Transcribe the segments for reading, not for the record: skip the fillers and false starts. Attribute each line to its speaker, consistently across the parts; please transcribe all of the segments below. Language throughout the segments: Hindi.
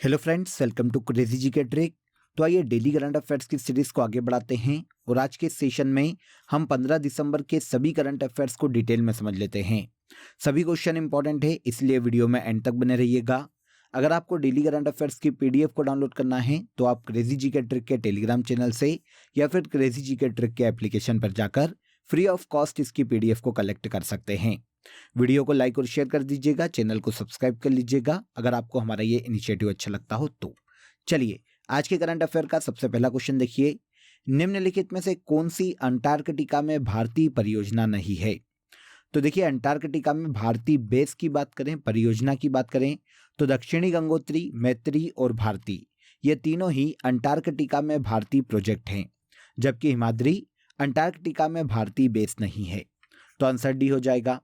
Speaker 1: Hello friends, welcome to crazy GK के ट्रिक। तो आइए डेली करंट अफेयर्स की सीरीज को आगे बढ़ाते हैं और आज के सेशन में हम 15 दिसंबर के सभी करंट अफेयर्स को डिटेल में समझ लेते हैं। सभी क्वेश्चन इंपॉर्टेंट है, इसलिए वीडियो में एंड तक बने रहिएगा। अगर आपको डेली करंट अफेयर्स की पीडीएफ को डाउनलोड करना है तो आप क्रेजी जी के ट्रिक के टेलीग्राम चैनल से या फिर क्रेजी जी के ट्रिक के एप्लीकेशन पर जाकर फ्री ऑफ कॉस्ट इसकी पीडीएफ को कलेक्ट कर सकते हैं। वीडियो को लाइक और शेयर कर दीजिएगा, चैनल को सब्सक्राइब कर लीजिएगा अगर आपको हमारा ये इनिशिएटिव अच्छा लगता हो तो। चलिए आज के करंट अफेयर का सबसे पहला क्वेश्चन देखिए। निम्नलिखित में से कौन सी अंटार्कटिका में भारतीय परियोजना नहीं है? तो देखिए, अंटार्कटिका में भारतीय बेस की बात करें, परियोजना की बात करें तो दक्षिणी गंगोत्री, मैत्री और भारती ये तीनों ही अंटार्कटिका में भारतीय प्रोजेक्ट हैं, जबकि हिमाद्री अंटार्कटिका में भारतीय बेस नहीं है। तो आंसर डी हो जाएगा।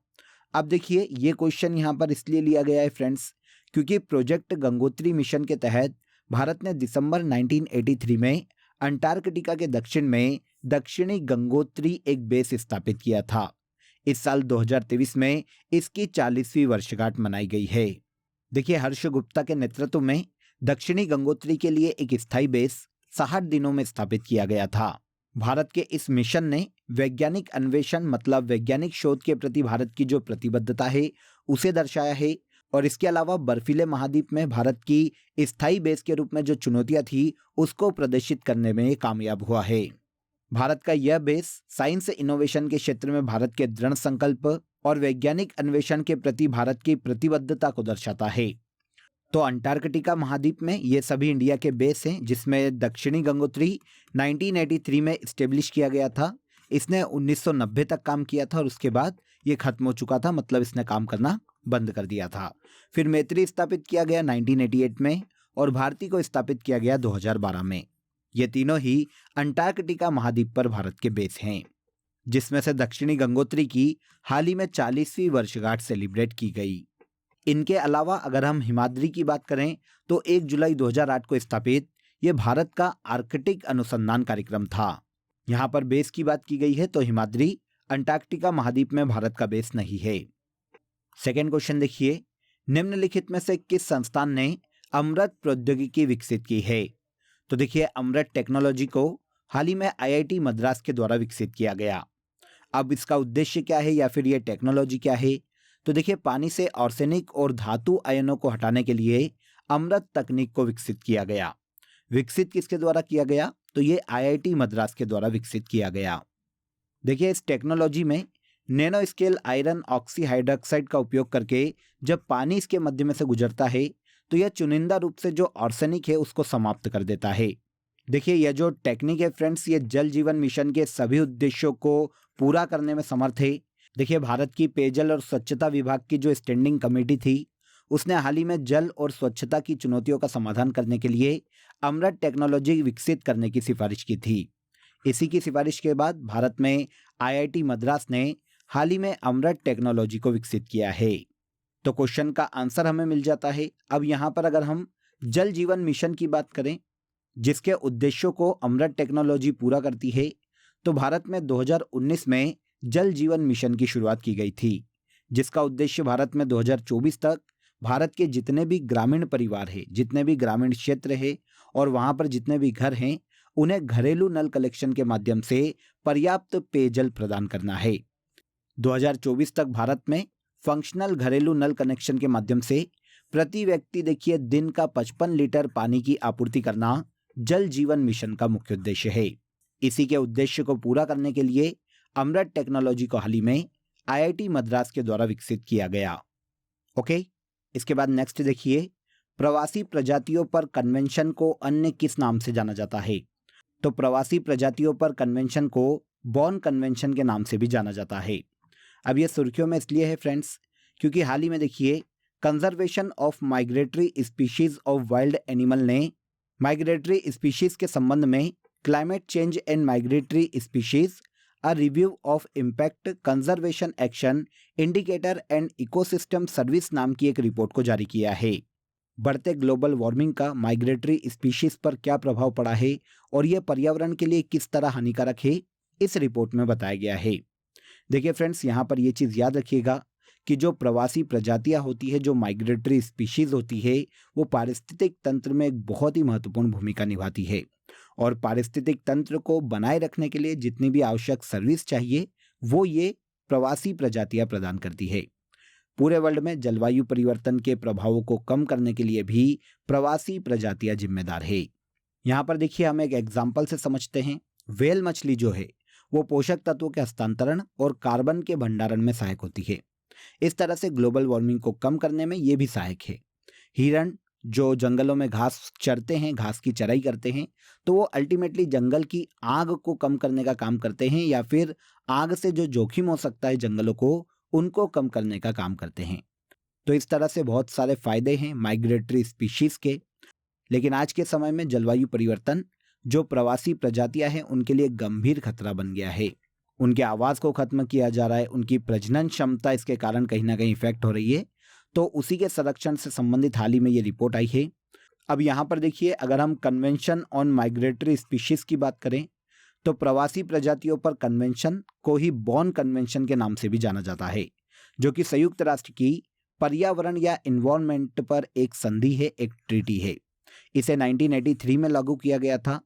Speaker 1: अब देखिए, ये क्वेश्चन यहाँ पर इसलिए लिया गया है फ्रेंड्स क्योंकि प्रोजेक्ट गंगोत्री मिशन के तहत भारत ने दिसंबर 1983 में अंटार्कटिका के दक्षिण में दक्षिणी गंगोत्री एक बेस स्थापित किया था। इस साल 2023 में इसकी 40वीं वर्षगांठ मनाई गई है। देखिए, हर्ष गुप्ता के नेतृत्व में दक्षिणी गंगोत्री के लिए एक स्थायी बेस 60 दिनों में स्थापित किया गया था। भारत के इस मिशन ने वैज्ञानिक अन्वेषण मतलब वैज्ञानिक शोध के प्रति भारत की जो प्रतिबद्धता है उसे दर्शाया है, और इसके अलावा बर्फीले महाद्वीप में भारत की स्थायी बेस के रूप में जो चुनौतियां थी उसको प्रदर्शित करने में ये कामयाब हुआ है। भारत का यह बेस साइंस इनोवेशन के क्षेत्र में भारत के दृढ़ संकल्प और वैज्ञानिक अन्वेषण के प्रति भारत की प्रतिबद्धता को दर्शाता है। तो अंटार्कटिका महाद्वीप में ये सभी इंडिया के बेस हैं, जिसमें दक्षिणी गंगोत्री 1983 में इस्टेब्लिश किया गया था। इसने 1990 तक काम किया था और उसके बाद ये खत्म हो चुका था, मतलब इसने काम करना बंद कर दिया था। फिर मैत्री स्थापित किया गया 1988 में और भारती को स्थापित किया गया 2012 में। ये तीनों ही अंटार्कटिका महाद्वीप पर भारत के बेस हैं, जिसमें से दक्षिणी गंगोत्री की हाल ही में 40वीं वर्षगांठ सेलिब्रेट की गई। इनके अलावा अगर हम हिमाद्री की बात करें तो 1 जुलाई 2008 को स्थापित ये भारत का आर्कटिक अनुसंधान कार्यक्रम था। यहाँ पर बेस की बात की गई है तो हिमाद्री अंटार्कटिका महाद्वीप में भारत का बेस नहीं है। सेकेंड क्वेश्चन देखिए, निम्नलिखित में से किस संस्थान ने अमृत प्रौद्योगिकी विकसित की है? तो देखिए, अमृत टेक्नोलॉजी को हाल ही में आईआईटी मद्रास के द्वारा विकसित किया गया। अब इसका उद्देश्य क्या है या फिर ये टेक्नोलॉजी क्या है? तो देखिए, पानी से आर्सेनिक और धातु आयनों को हटाने के लिए अमृत तकनीक को विकसित किया गया। विकसित किसके द्वारा किया गया? तो ये आईआईटी मद्रास के द्वारा विकसित किया गया। देखिए, इस टेक्नोलॉजी में nano scale iron oxy hydroxide का उपयोग करके जब पानी इसके मध्य में से गुजरता है तो यह चुनिंदा रूप से जो आर्सेनिक है उसको समाप्त कर देता है। देखिए, यह जो टेक्निक है फ्रेंड्स, ये जल जीवन मिशन के सभी उद्देश्यों को पूरा करने में समर्थ है। देखिए, भारत की पेयजल और स्वच्छता विभाग की जो स्टैंडिंग कमेटी थी उसने हाल ही में जल और स्वच्छता की चुनौतियों का समाधान करने के लिए अमृत टेक्नोलॉजी विकसित करने की सिफारिश की थी। इसी की सिफारिश के बाद भारत में आईआईटी मद्रास ने हाल ही में अमृत टेक्नोलॉजी को विकसित किया है। तो क्वेश्चन का आंसर हमें मिल जाता है। अब यहाँ पर अगर हम जल जीवन मिशन की बात करें जिसके उद्देश्यों को अमृत टेक्नोलॉजी पूरा करती है, तो भारत में 2019 में जल जीवन मिशन की शुरुआत की गई थी, जिसका उद्देश्य भारत में 2024 तक भारत के जितने भी ग्रामीण परिवार हैं, जितने भी ग्रामीण क्षेत्र है और वहाँ पर जितने भी घर हैं, उन्हें घरेलू नल कलेक्शन के माध्यम से पर्याप्त पेयजल प्रदान करना है। 2024 तक भारत में फंक्शनल घरेलू नल कनेक्शन के माध्यम से प्रति व्यक्ति देखिए दिन का 55 लीटर पानी की आपूर्ति करना जल जीवन मिशन का मुख्य उद्देश्य है। इसी के उद्देश्य को पूरा करने के लिए अमृत टेक्नोलॉजी को हाल ही में आईआईटी मद्रास के द्वारा विकसित किया गया। ओके, इसके बाद नेक्स्ट देखिए, प्रवासी प्रजातियों पर कन्वेंशन को अन्य किस नाम से जाना जाता है? तो प्रवासी प्रजातियों पर कन्वेंशन को बॉर्न कन्वेंशन के नाम से भी जाना जाता है। अब ये सुर्खियों में इसलिए है फ्रेंड्स क्योंकि हाल ही में देखिए conservation of migratory species of wild animal ने माइग्रेटरी स्पीशीज के संबंध में climate change and migratory species a review of impact conservation action indicator and ecosystem service नाम की एक रिपोर्ट को जारी किया है। बढ़ते ग्लोबल वार्मिंग का माइग्रेटरी स्पीशीज पर क्या प्रभाव पड़ा है और यह पर्यावरण के लिए किस तरह हानिकारक है, इस रिपोर्ट में बताया गया है। देखिए फ्रेंड्स, यहाँ पर यह चीज़ याद रखिएगा कि जो प्रवासी प्रजातियां होती है, जो माइग्रेटरी स्पीशीज होती है, वो पारिस्थितिक तंत्र में एक बहुत ही महत्वपूर्ण भूमिका निभाती है और पारिस्थितिक तंत्र को बनाए रखने के लिए जितनी भी आवश्यक सर्विस चाहिए वो ये प्रवासी प्रजातियां प्रदान करती है। पूरे वर्ल्ड में जलवायु परिवर्तन के प्रभावों को कम करने के लिए भी प्रवासी प्रजातियां जिम्मेदार है। यहाँ पर देखिए हम एक एग्जाम्पल से समझते हैं। व्हेल मछली जो है वो पोषक तत्वों के हस्तांतरण और कार्बन के भंडारण में सहायक होती है। इस तरह से ग्लोबल वार्मिंग को कम करने में ये भी सहायक है। हिरण जो जंगलों में घास चरते हैं, घास की चराई करते हैं, तो वो अल्टीमेटली जंगल की आग को कम करने का काम करते हैं या फिर आग से जो जोखिम हो सकता है जंगलों को, उनको कम करने का काम करते हैं। तो इस तरह से बहुत सारे फायदे हैं माइग्रेटरी स्पीशीज के। लेकिन आज के समय में जलवायु परिवर्तन जो प्रवासी प्रजातियां हैं उनके लिए गंभीर खतरा बन गया है। उनके आवास को खत्म किया जा रहा है, उनकी प्रजनन क्षमता इसके कारण कहीं ना कहीं इफेक्ट हो रही है। तो उसी के संरक्षण से संबंधित हाल ही में ये रिपोर्ट आई है। अब यहाँ पर देखिए, अगर हम कन्वेंशन ऑन माइग्रेटरी स्पीशीज की बात करें तो प्रवासी प्रजातियों पर कन्वेंशन को ही बॉन कन्वेंशन के नाम से भी जाना जाता है, जो कि संयुक्त राष्ट्र की पर्यावरण या इन्वायरमेंट पर एक संधि है, एक ट्रीटी है। इसे 1983 में लागू किया गया था।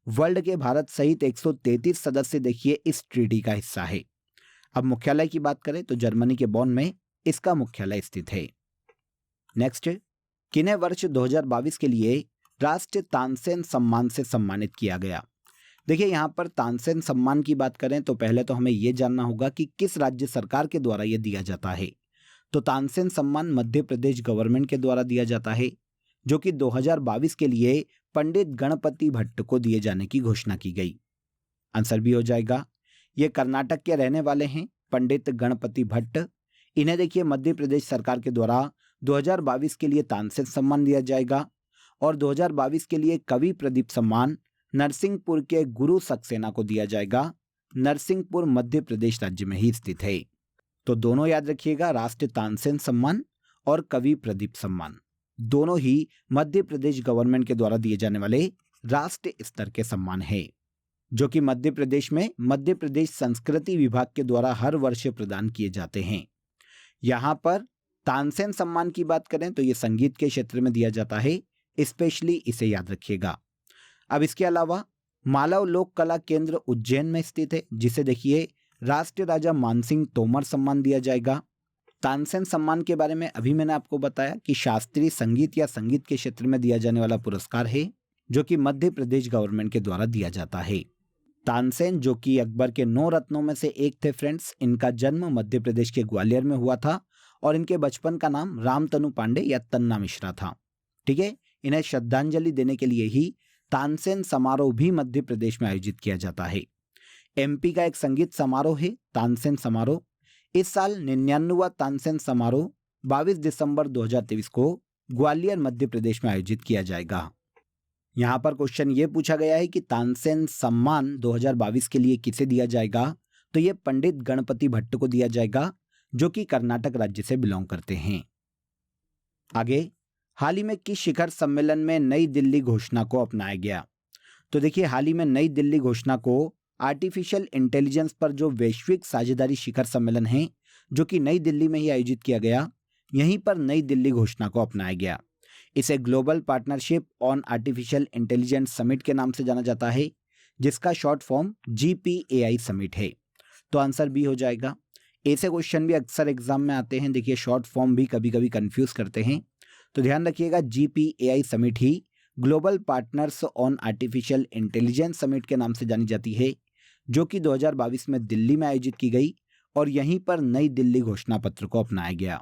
Speaker 1: वर्ल्ड के भारत सहित 133 सदस्य देखिए इस ट्रीटी का हिस्सा है। अब मुख्यालय की बात करें तो जर्मनी के बॉन में इसका मुख्यालय स्थित है। नेक्स्ट, किन्हें वर्ष 2022 के लिए राष्ट्रीय तानसेन सम्मान से सम्मानित किया गया। देखिए यहाँ पर तानसेन सम्मान की बात करें तो पहले तो हमें यह जानना होगा कि किस राज्य सरकार के द्वारा यह दिया जाता है। तो तानसेन सम्मान मध्य प्रदेश गवर्नमेंट के द्वारा दिया जाता है, जो कि 2022 के लिए पंडित गणपति भट्ट को दिए जाने की घोषणा की गई। आंसर भी हो जाएगा। ये कर्नाटक के रहने वाले हैं पंडित गणपति भट्ट। इन्हें देखिए मध्य प्रदेश सरकार के द्वारा 2022 के लिए तानसेन सम्मान दिया जाएगा और 2022 के लिए कवि प्रदीप सम्मान नरसिंहपुर के गुरु सक्सेना को दिया जाएगा। नरसिंहपुर मध्य प्रदेश राज्य में ही स्थित है। तो दोनों याद रखिएगा, राष्ट्रीय तानसेन सम्मान और कवि प्रदीप सम्मान दोनों ही मध्य प्रदेश गवर्नमेंट के द्वारा दिए जाने वाले राष्ट्रीय स्तर के सम्मान है, जो कि मध्य प्रदेश में मध्य प्रदेश संस्कृति विभाग के द्वारा हर वर्ष प्रदान किए जाते हैं। यहाँ पर तानसेन सम्मान की बात करें तो ये संगीत के क्षेत्र में दिया जाता है, स्पेशली इसे याद रखिएगा। अब इसके अलावा मालव लोक कला केंद्र उज्जैन में स्थित है, जिसे देखिए राष्ट्रीय राजा मानसिंह तोमर सम्मान दिया जाएगा। तानसेन सम्मान के बारे में अभी मैंने आपको बताया कि शास्त्रीय संगीत या संगीत के क्षेत्र में दिया जाने वाला पुरस्कार है, जो कि मध्य प्रदेश गवर्नमेंट के द्वारा दिया जाता है। तानसेन जो कि अकबर के 9 रत्नों में से एक थे फ्रेंड्स। इनका जन्म मध्य प्रदेश के ग्वालियर में हुआ था और इनके बचपन का नाम रामतनु पांडे या तन्ना मिश्रा था। ठीक है, इन्हें श्रद्धांजलि देने के लिए ही तानसेन समारोह भी मध्य प्रदेश में आयोजित किया जाता है। एमपी का एक संगीत समारोह है तानसेन समारोह। इस साल 99वां तानसेन समारोह 22 दिसंबर 2023 को ग्वालियर मध्य प्रदेश में आयोजित किया जाएगा। यहाँ पर क्वेश्चन ये पूछा गया है कि तानसेन सम्मान 2022 के लिए किसे दिया जाएगा, तो ये पंडित गणपति भट्ट को दिया जाएगा, जो कि कर्नाटक राज्य से बिलोंग करते हैं। आगे, हाल ही में किस शिखर सम्मेलन में नई दिल्ली घोषणा को अपनाया गया। तो देखिए हाल ही में नई दिल्ली घोषणा को आर्टिफिशियल इंटेलिजेंस पर जो वैश्विक साझेदारी शिखर सम्मेलन है, जो कि नई दिल्ली में ही आयोजित किया गया, यहीं पर नई दिल्ली घोषणा को अपनाया गया। इसे global partnership on artificial intelligence summit के नाम से जाना जाता है, जिसका शॉर्ट फॉर्म GPAI समिट है। तो आंसर बी हो जाएगा। ऐसे क्वेश्चन भी अक्सर एग्जाम में आते हैं। देखिए शॉर्ट फॉर्म भी कभी कभी कंफ्यूज करते हैं, तो ध्यान रखिएगा GPAI summit he global partners on artificial intelligence summit के नाम से जानी जाती है, जो कि 2022 में दिल्ली में आयोजित की गई और यहीं पर नई दिल्ली घोषणा पत्र को अपनाया गया।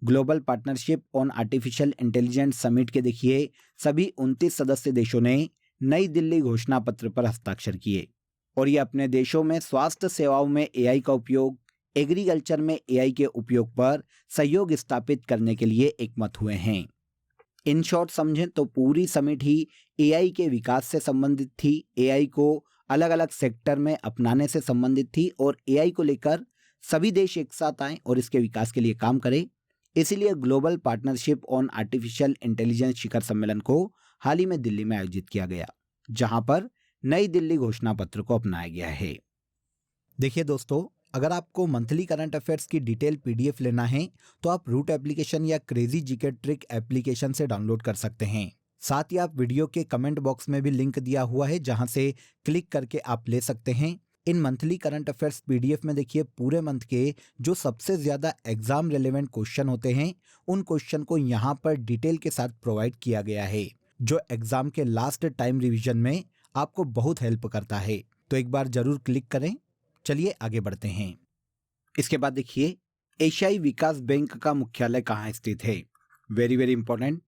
Speaker 1: Global partnership on artificial intelligence summit के देखिए सभी 29 सदस्य देशों ने नई दिल्ली घोषणा पत्र पर हस्ताक्षर किए और ये अपने देशों में स्वास्थ्य सेवाओं में AI का उपयोग, एग्रीकल्चर में AI के उपयोग पर सहयोग स्थापित करने के लिए एकमत हुए हैं। इन शॉर्ट समझें तो पूरी समिट ही AI के विकास से संबंधित थी, AI को अलग अलग सेक्टर में अपनाने से संबंधित थी और AI को लेकर सभी देश एक साथ आएं और इसके विकास के लिए काम करें। इसीलिए global partnership on artificial intelligence शिखर सम्मेलन को हाल ही में दिल्ली में आयोजित किया गया, जहां पर नई दिल्ली घोषणा पत्र को अपनाया गया है। देखिए दोस्तों, अगर आपको मंथली करंट अफेयर्स की डिटेल पीडीएफ लेना है तो आप रूट एप्लीकेशन या क्रेजी जीके ट्रिक एप्लीकेशन से डाउनलोड कर सकते हैं। साथ ही आप वीडियो के कमेंट बॉक्स में भी लिंक दिया हुआ है जहां से क्लिक करके आप ले सकते हैं। इन मंथली करंट अफेयर्स पीडीएफ में देखिए पूरे मंथ के जो सबसे ज्यादा एग्जाम रिलेवेंट क्वेश्चन होते हैं उन क्वेश्चन को यहाँ पर डिटेल के साथ प्रोवाइड किया गया है, जो एग्जाम के लास्ट टाइम रिवीजन में आपको बहुत हेल्प करता है। तो एक बार जरूर क्लिक करें। चलिए आगे बढ़ते हैं। इसके बाद देखिए एशियाई विकास बैंक का मुख्यालय कहाँ स्थित है। वेरी वेरी इंपॉर्टेंट,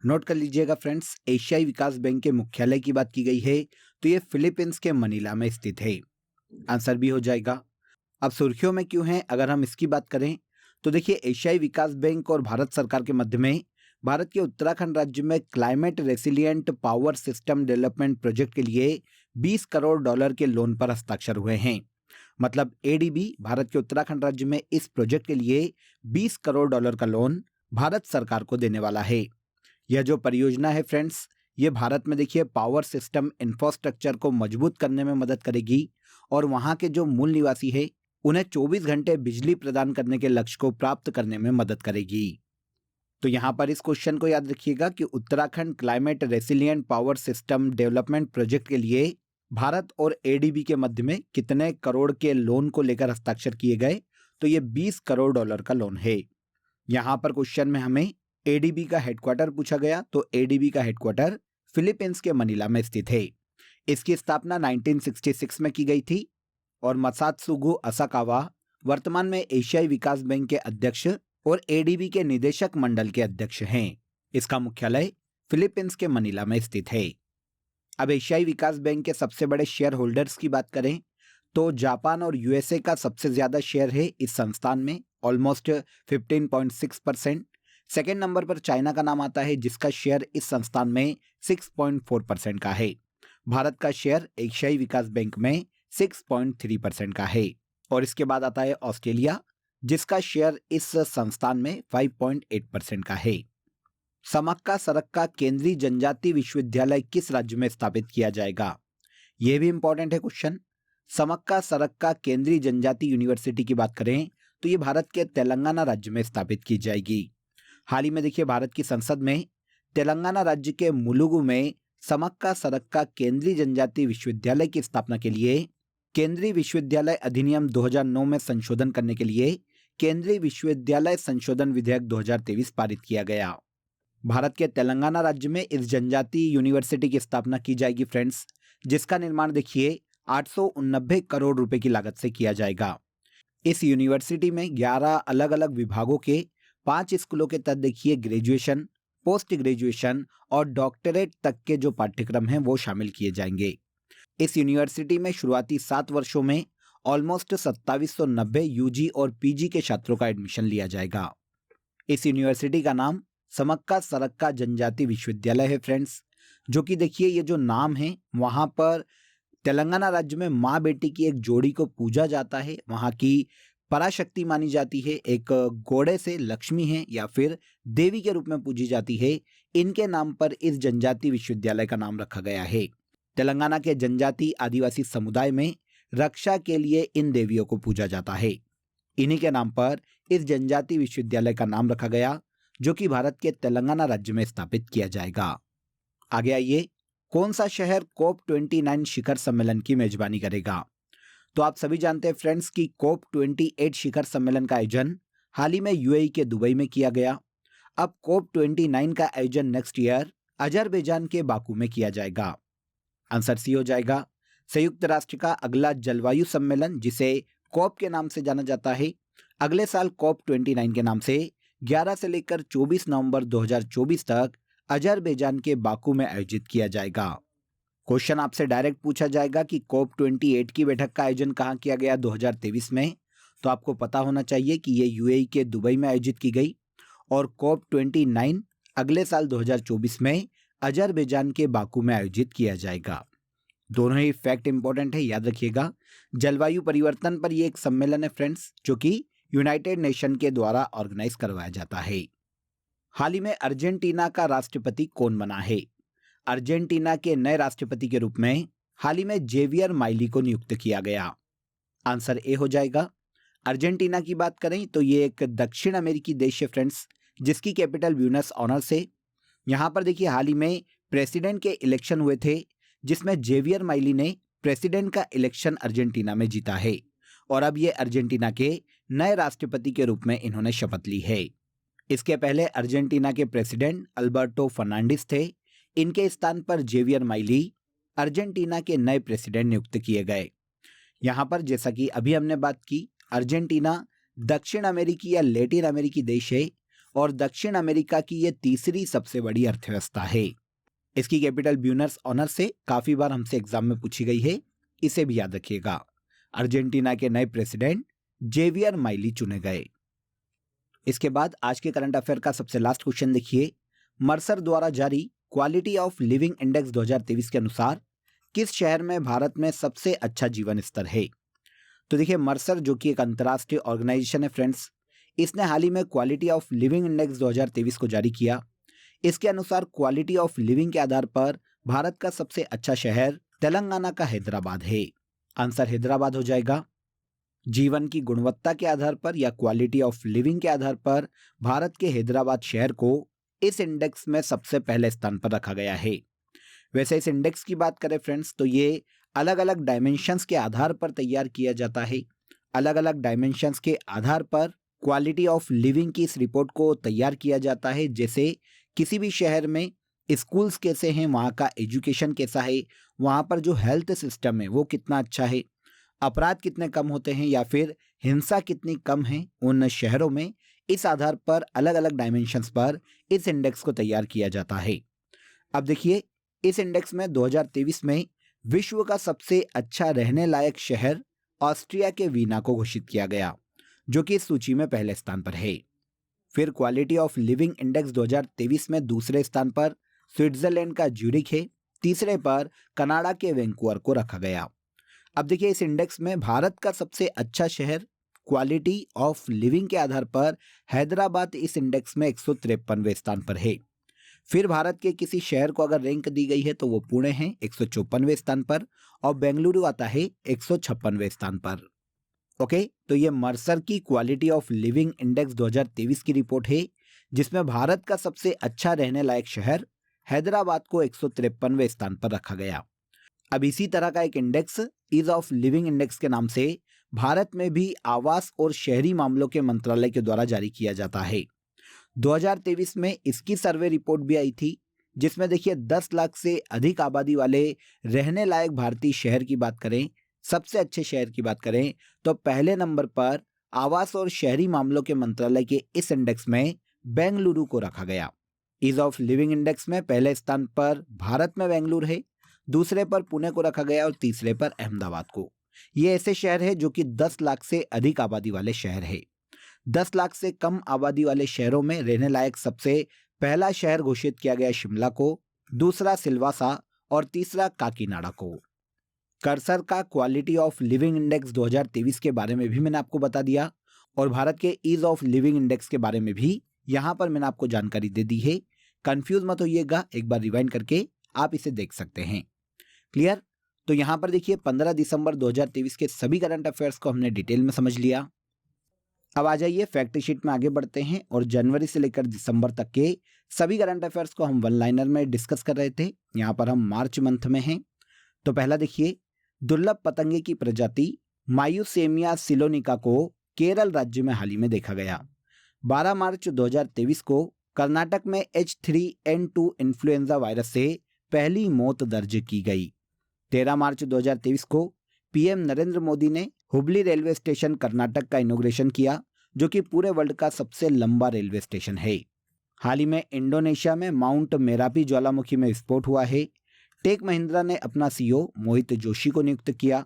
Speaker 1: नोट कर लीजिएगा फ्रेंड्स। एशियाई विकास बैंक के मुख्यालय की बात की गई है तो ये फिलीपींस के मनीला में स्थित है। आंसर भी हो जाएगा। अब सुर्खियों में क्यों है अगर हम इसकी बात करें तो देखिए एशियाई विकास बैंक और भारत सरकार के मध्य में भारत के उत्तराखंड राज्य में climate resilient power system development project के लिए 20 करोड़ डॉलर के लोन पर हस्ताक्षर हुए हैं। मतलब एडीबी भारत के उत्तराखंड राज्य में इस प्रोजेक्ट के लिए 20 करोड़ डॉलर का लोन भारत सरकार को देने वाला है। यह जो परियोजना है फ्रेंड्स, ये भारत में देखिए पावर सिस्टम इंफ्रास्ट्रक्चर को मजबूत करने में मदद करेगी और वहाँ के जो मूल निवासी है उन्हें 24 घंटे बिजली प्रदान करने के लक्ष्य को प्राप्त करने में मदद करेगी। तो यहाँ पर इस क्वेश्चन को याद रखिएगा कि Uttarakhand climate resilient power system development project के लिए भारत और एडीबी के मध्य में कितने करोड़ के लोन को लेकर हस्ताक्षर किए गए, तो ये 20 करोड़ डॉलर का लोन है। यहाँ पर क्वेश्चन में हमें एडीबी का हेडक्वार्टर पूछा गया तो एडीबी का हेडक्वार्टर फिलीपींस के मनीला में स्थित है। इसकी स्थापना 1966 में की गई थी और मसात्सुगु असाकावा वर्तमान में एशियाई विकास बैंक के अध्यक्ष और एडीबी के निदेशक मंडल के अध्यक्ष हैं। इसका मुख्यालय फिलीपींस के मनीला में स्थित है। अब एशियाई विकास बैंक के सबसे बड़े शेयर होल्डर्स की बात करें तो जापान और यूएसए का सबसे ज्यादा शेयर है इस संस्थान में, ऑलमोस्ट 15.6%। सेकेंड नंबर पर चाइना का नाम आता है जिसका शेयर इस संस्थान में 6.4% का है। भारत का शेयर एशियाई विकास बैंक में 6.3% का है और इसके बाद आता है ऑस्ट्रेलिया जिसका शेयर इस संस्थान में 5.8% का है। समक्का सरक्का केंद्रीय जनजाति विश्वविद्यालय किस राज्य में स्थापित किया जाएगा, यह भी इंपॉर्टेंट है क्वेश्चन। समक्का सरक्का केंद्रीय जनजाति यूनिवर्सिटी की बात करें तो ये भारत के तेलंगाना राज्य में स्थापित की जाएगी। हाल ही में देखिए भारत की संसद में तेलंगाना राज्य के मुलुगु में समक्का सरक्का केंद्रीय जनजाति विश्वविद्यालय की स्थापना के लिए केंद्रीय विश्वविद्यालय अधिनियम 2009 में संशोधन करने के लिए केंद्रीय विश्वविद्यालय संशोधन विधेयक 2023 पारित किया गया। भारत के तेलंगाना राज्य में इस जनजाति यूनिवर्सिटी की स्थापना की जाएगी फ्रेंड्स, जिसका निर्माण देखिए 889 करोड़ रुपए की लागत से किया जाएगा। इस यूनिवर्सिटी में 11 अलग अलग विभागों के 5 स्कूलों के तहत देखिए ग्रेजुएशन, पोस्ट ग्रेजुएशन और डॉक्टरेट तक के जो पाठ्यक्रम हैं वो शामिल किए जाएंगे। इस यूनिवर्सिटी में शुरुआती 7 वर्षों में ऑलमोस्ट 2790 यूजी और पीजी के छात्रों का एडमिशन लिया जाएगा। इस यूनिवर्सिटी का नाम समक्का सरक्का जनजाति विश्वविद्यालय है फ्रेंड्स, जो कि देखिए ये जो नाम है वहाँ पर तेलंगाना राज्य में माँ बेटी की एक जोड़ी को पूजा जाता है, वहाँ की पराशक्ति मानी जाती है, एक घोड़े से लक्ष्मी है या फिर देवी के रूप में पूजी जाती है। इनके नाम पर इस जनजाति विश्वविद्यालय का नाम रखा गया है। तेलंगाना के जनजाति आदिवासी समुदाय में रक्षा के लिए इन देवियों को पूजा जाता है। इन्हीं के नाम पर इस जनजाति विश्वविद्यालय का नाम रखा गया, जो कि भारत के तेलंगाना राज्य में स्थापित किया जाएगा। आगे आइए, कौन सा शहर COP29 शिखर सम्मेलन की मेजबानी करेगा? तो आप सभी जानते हैं फ्रेंड्स कि COP28 शिखर सम्मेलन का आयोजन हाल ही में यूएई के दुबई में किया गया। अब COP29 का आयोजन नेक्स्ट ईयर अजरबैजान के बाकू में किया जाएगा। आंसर सी हो जाएगा। संयुक्त राष्ट्र का अगला जलवायु सम्मेलन, जिसे COP के नाम से जाना जाता है, अगले साल COP29 के नाम से 11 से लेकर 24 नवंबर 2024 तक अजरबैजान के बाकू में आयोजित किया जाएगा। क्वेश्चन आपसे डायरेक्ट पूछा जाएगा कि COP28 की बैठक का आयोजन कहाँ किया गया 2023 में, तो आपको पता होना चाहिए कि ये यूएई के दुबई में आयोजित की गई और COP29 अगले साल 2024 में अजरबैजान के बाकू में आयोजित किया जाएगा। दोनों ही फैक्ट इंपॉर्टेंट है, याद रखिएगा। जलवायु परिवर्तन पर यह एक सम्मेलन है फ्रेंड्स, जो कि यूनाइटेड नेशन के द्वारा ऑर्गेनाइज करवाया जाता है। हाल ही में अर्जेंटीना का राष्ट्रपति कौन बना है? अर्जेंटीना के नए राष्ट्रपति के रूप में हाल ही में जेवियर माइली को नियुक्त किया गया। आंसर ए हो जाएगा। अर्जेंटीना की बात करें तो ये एक दक्षिण अमेरिकी देश है फ्रेंड्स, जिसकी कैपिटल ब्यूनस आयर्स है। यहाँ पर देखिए हाल ही में प्रेसिडेंट के इलेक्शन हुए थे, जिसमें जेवियर माइली ने प्रेसिडेंट का इलेक्शन अर्जेंटीना में जीता है और अब ये अर्जेंटीना के नए राष्ट्रपति के रूप में इन्होंने शपथ ली है। इसके पहले अर्जेंटीना के प्रेसिडेंट अल्बर्टो फर्नांडिस थे। इनके स्थान पर जेवियर माइली अर्जेंटीना के नए प्रेसिडेंट नियुक्त किए गए। यहाँ पर जैसा कि अभी हमने बात की, अर्जेंटीना दक्षिण अमेरिकी या लैटिन अमेरिकी देश है और दक्षिण अमेरिका की ये तीसरी सबसे बड़ी अर्थव्यवस्था है। इसकी कैपिटल ब्यूनस आयर्स से काफी बार हमसे एग्जाम में पूछी गई है, इसे भी याद रखिएगा। अर्जेंटीना के नए प्रेसिडेंट जेवियर माइली चुने गए। इसके बाद आज के करंट अफेयर का सबसे लास्ट क्वेश्चन देखिए। मर्सर द्वारा जारी क्वालिटी ऑफ लिविंग इंडेक्स 2023 के अनुसार किस शहर में भारत में सबसे अच्छा जीवन स्तर है? तो देखिए मर्सर जो कि एक अंतर्राष्ट्रीय ऑर्गेनाइजेशन है फ्रेंड्स, इसने हाल ही में क्वालिटी ऑफ लिविंग इंडेक्स 2023 को जारी किया। इसके अनुसार क्वालिटी ऑफ लिविंग के आधार पर भारत का सबसे अच्छा शहर तेलंगाना का हैदराबाद है। आंसर हैदराबाद हो जाएगा। जीवन की गुणवत्ता के आधार पर या क्वालिटी ऑफ लिविंग के आधार पर भारत के हैदराबाद शहर को इस इंडेक्स में सबसे पहले स्थान पर रखा गया है। वैसे इस इंडेक्स की बात करें फ्रेंड्स तो ये अलग अलग डायमेंशंस के आधार पर तैयार किया जाता है। अलग अलग डायमेंशंस के आधार पर क्वालिटी ऑफ लिविंग की इस रिपोर्ट को तैयार किया जाता है। जैसे किसी भी शहर में स्कूल्स कैसे हैं, वहाँ का एजुकेशन कैसा है, वहाँ पर जो हेल्थ सिस्टम है वो कितना अच्छा है, अपराध कितने कम होते हैं या फिर हिंसा कितनी कम है उन शहरों में। इस आधार पर अलग अलग डायमेंशंस पर इस इंडेक्स को तैयार किया जाता है। अब देखिए इस इंडेक्स में 2023 में विश्व का सबसे अच्छा रहने लायक शहर ऑस्ट्रिया के वीना को घोषित किया गया, जो कि इस सूची में पहले स्थान पर है। फिर क्वालिटी ऑफ लिविंग इंडेक्स 2023 में दूसरे स्थान पर स्विट्जरलैंड का ज्यूरिख है। तीसरे पर कनाडा के वैंकूवर को रखा गया। अब देखिए इस इंडेक्स में भारत का सबसे अच्छा शहर क्वालिटी ऑफ लिविंग के आधार पर हैदराबाद इस इंडेक्स में 153वें स्थान पर है। फिर भारत के किसी शहर को अगर रैंक दी गई है तो वो पुणे है 154वें स्थान पर और बेंगलुरु आता है 156वें स्थान पर। ओके, तो ये मर्सर की क्वालिटी ऑफ लिविंग इंडेक्स 2023 की रिपोर्ट है, जिसमें भारत का सबसे अच्छा रहने लायक शहर हैदराबाद को 153वें स्थान पर रखा गया। अब इसी तरह का एक index ease of living index के नाम से भारत में भी आवास और शहरी मामलों के मंत्रालय के द्वारा जारी किया जाता है। 2023 में इसकी सर्वे रिपोर्ट भी आई थी, जिसमें देखिए 10 लाख से अधिक आबादी वाले रहने लायक भारतीय शहर की बात करें, सबसे अच्छे शहर की बात करें तो पहले नंबर पर आवास और शहरी मामलों के मंत्रालय के इस इंडेक्स में बेंगलुरु को रखा गया। ईज ऑफ लिविंग इंडेक्स में पहले स्थान पर भारत में बेंगलुरु है, दूसरे पर पुणे को रखा गया और तीसरे पर अहमदाबाद को। ये ऐसे शहर है जो कि 10 लाख से अधिक आबादी वाले शहर है। 10 लाख से कम आबादी वाले शहरों में रहने लायक सबसे पहला शहर घोषित किया गया शिमला को, दूसरा सिलवासा और तीसरा काकीनाडा को। कर्सर का क्वालिटी ऑफ लिविंग इंडेक्स 2023 के बारे में भी मैंने आपको बता दिया और भारत के ईज ऑफ लिविंग इंडेक्स के बारे में भी यहाँ पर मैंने आपको जानकारी दे दी है। कंफ्यूज मत होइएगा, एक बार रिवाइंड करके आप इसे देख सकते हैं। क्लियर? तो यहाँ पर देखिए 15 दिसंबर 2023 के सभी करंट अफेयर्स को हमने डिटेल में समझ लिया। अब आ जाइए फैक्ट शीट में आगे बढ़ते हैं और जनवरी से लेकर दिसंबर तक के सभी करंट अफेयर्स को हम वन लाइनर में डिस्कस कर रहे थे। यहाँ पर हम मार्च मंथ में हैं। तो पहला देखिए, दुर्लभ पतंगे की प्रजाति मायूसेमिया सिलोनिका को केरल राज्य में हाल ही में देखा गया। 12 मार्च 2023 को कर्नाटक में H3N2 इन्फ्लुएंजा वायरस से पहली मौत दर्ज की गई। 13 मार्च 2023 को पीएम नरेंद्र मोदी ने हुबली रेलवे स्टेशन कर्नाटक का इनॉग्रेशन किया, जो कि पूरे वर्ल्ड का सबसे लंबा रेलवे स्टेशन है। हाल ही में इंडोनेशिया में माउंट मेरापी ज्वालामुखी में विस्फोट हुआ है। टेक महिंद्रा ने अपना सीईओ मोहित जोशी को नियुक्त किया।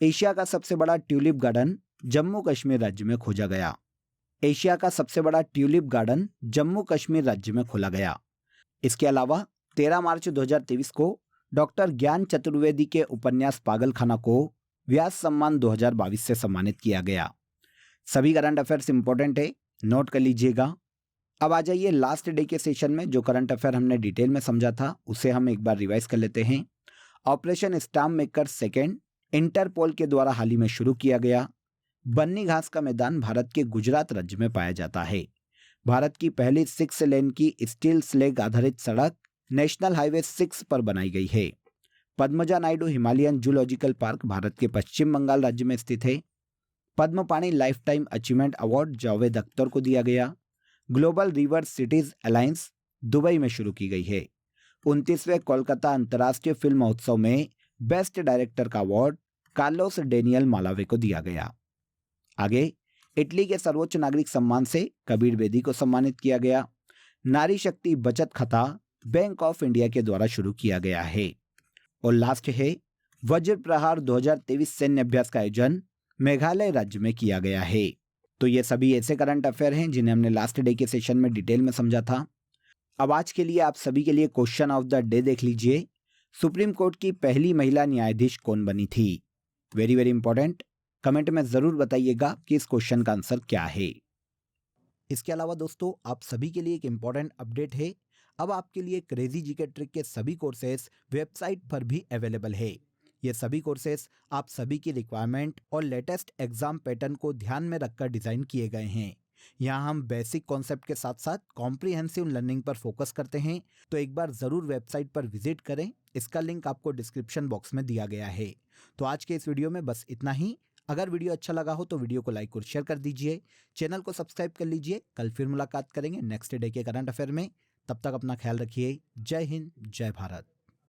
Speaker 1: एशिया का सबसे बड़ा ट्यूलिप गार्डन जम्मू कश्मीर राज्य में खोजा गया। एशिया का सबसे बड़ा ट्यूलिप गार्डन जम्मू कश्मीर राज्य में खोला गया। इसके अलावा 13 मार्च 2023 को डॉक्टर ज्ञान चतुर्वेदी के उपन्यास पागलखाना को व्यास सम्मान 2022 से सम्मानित किया गया। सभी करंट अफेयर्स इंपॉर्टेंट है, नोट कर लीजिएगा। अब आ जाइए लास्ट डे के सेशन में जो करंट अफेयर हमने डिटेल में समझा था उसे हम एक बार रिवाइज कर लेते हैं। Operation stamp maker second Interpol के द्वारा हाल ही में शुरू किया गया। बन्नी घास का मैदान भारत के गुजरात राज्य में पाया जाता है। भारत की पहली 6 लेन की स्टील स्लैग आधारित सड़क नेशनल हाईवे 6 पर बनाई गई है। Padmaja Naidu Himalayan zoological park Bharat के पश्चिम बंगाल राज्य में स्थित है। पद्म पाणी life time achievement award Javed Akhtar को दिया गया। Global river cities alliance Dubai में शुरू की गई है। 29वें कोलकाता अंतर्राष्ट्रीय फिल्म महोत्सव में बेस्ट डायरेक्टर का अवार्ड कार्लोस डेनियल मालावे को दिया गया। आगे, इटली के सर्वोच्च नागरिक सम्मान से कबीर बेदी को सम्मानित किया गया। नारी शक्ति बचत खाता बैंक ऑफ इंडिया के द्वारा शुरू किया गया है। और लास्ट है, वज्र प्रहार 2023 सैन्य अभ्यास का आयोजन मेघालय राज्य में किया गया है। तो ये सभी ऐसे करंट अफेयर हैं जिन्हें हमने लास्ट डे के सेशन में डिटेल में समझा था। अब आज के लिए आप सभी के लिए क्वेश्चन ऑफ द डे देख लीजिए। सुप्रीम कोर्ट की पहली महिला न्यायाधीश कौन बनी थी? Very very important. कमेंट में जरूर बताइएगा कि इस क्वेश्चन का आंसर क्या है। इसके अलावा दोस्तों, आप सभी के लिए एक इंपॉर्टेंट अपडेट है। अब आपके लिए क्रेजी जीके ट्रिक के सभी कोर्सेस वेबसाइट पर भी अवेलेबल है। ये सभी कोर्सेस आप सभी की रिक्वायरमेंट और लेटेस्ट एग्जाम पैटर्न को ध्यान में रखकर डिजाइन किए गए हैं। यहाँ हम बेसिक कॉन्सेप्ट के साथ साथ कॉम्प्रिहेंसिव लर्निंग पर फोकस करते हैं। तो एक बार जरूर वेबसाइट पर विजिट करें। इसका लिंक आपको डिस्क्रिप्शन बॉक्स में दिया गया है। तो आज के इस वीडियो में बस इतना ही। अगर वीडियो अच्छा लगा हो तो वीडियो को लाइक और शेयर कर दीजिए। चैनल को सब्सक्राइब कर लीजिए। कल फिर मुलाकात करेंगे नेक्स्ट डे के करंट अफेयर में। तब तक अपना ख्याल रखिए। जय हिंद, जय भारत।